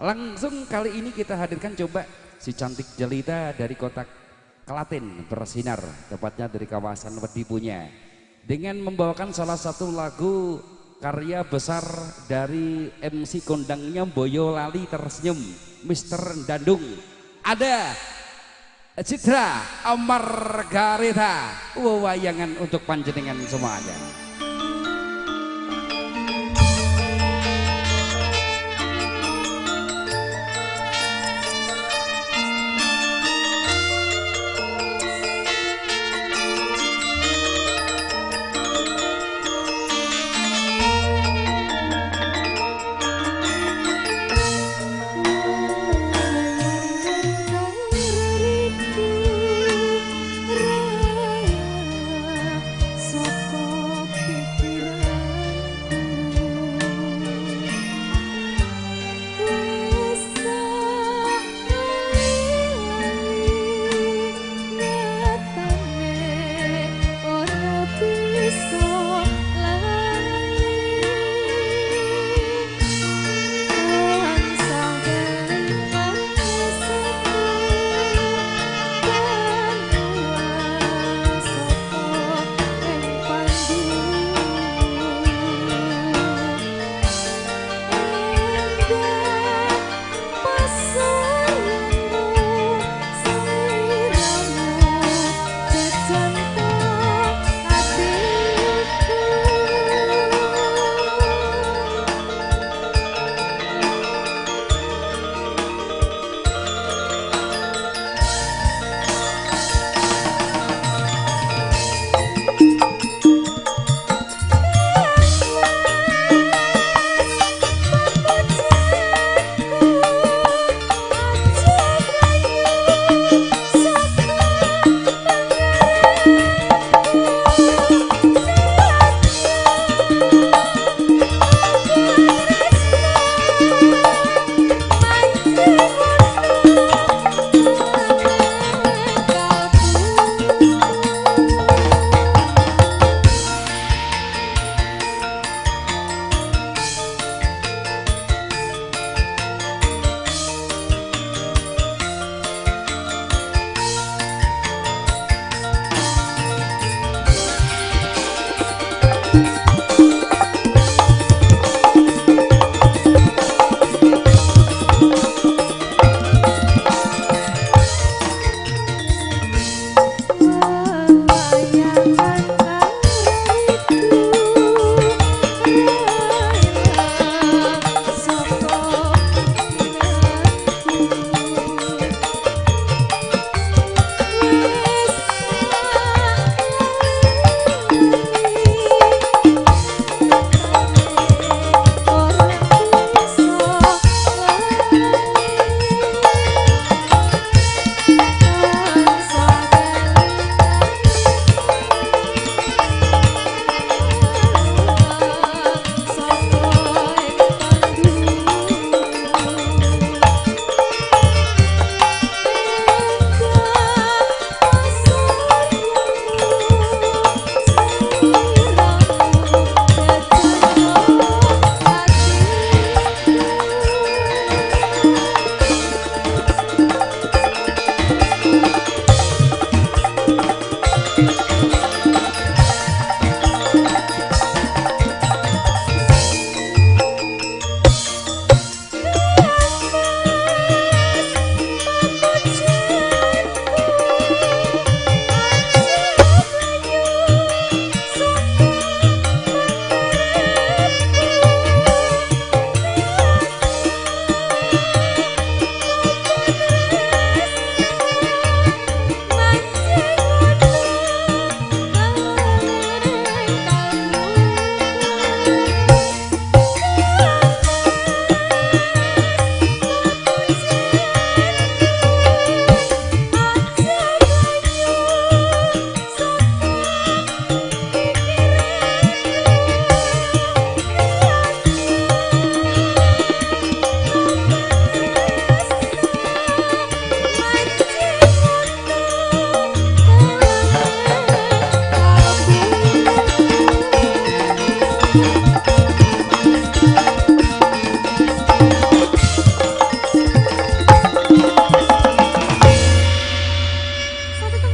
Langsung kali ini kita hadirkan coba si cantik jelita dari kota Klaten bersinar, tepatnya dari kawasan Wedipunya, dengan membawakan salah satu lagu karya besar dari MC kondangnya Boyolali tersenyum, Mr. Dandung. Ada Citra Margarita, wayangan untuk panjenengan semuanya.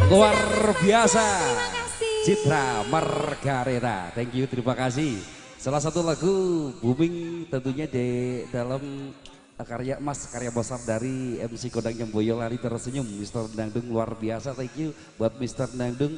luar biasa. Citra Margareta, thank you, terima kasih. Salah satu lagu booming tentunya di dalam karya emas, karya besar dari MC Kodang Jemboyo Lari Tersenyum, Mr. Dangdung luar biasa, thank you buat Mr. Dangdung.